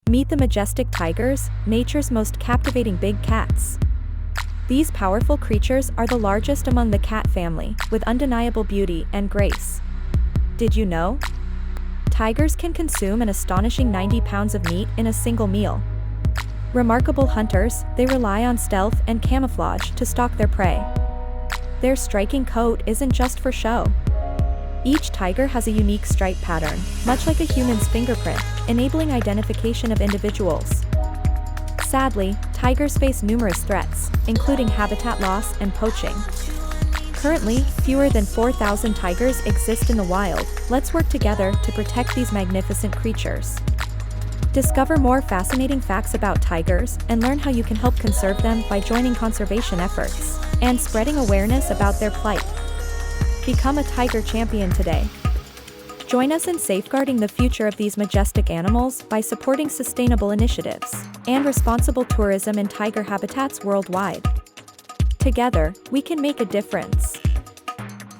Meet the majestic tigers, nature's most captivating big cats. These powerful creatures are the largest among the cat family, with undeniable beauty and grace. Did you know? Tigers can consume an astonishing 90 pounds of meat in a single meal. Remarkable hunters, they rely on stealth and camouflage to stalk their prey. Their striking coat isn't just for show. Each tiger has a unique stripe pattern, much like a human's fingerprint, enabling identification of individuals. Sadly, tigers face numerous threats, including habitat loss and poaching. Currently, fewer than 4,000 tigers exist in the wild. Let's work together to protect these magnificent creatures. Discover more fascinating facts about tigers and learn how you can help conserve them by joining conservation efforts and spreading awareness about their plight. Become a tiger champion today. Join us in safeguarding the future of these majestic animals by supporting sustainable initiatives and responsible tourism in tiger habitats worldwide. Together, we can make a difference.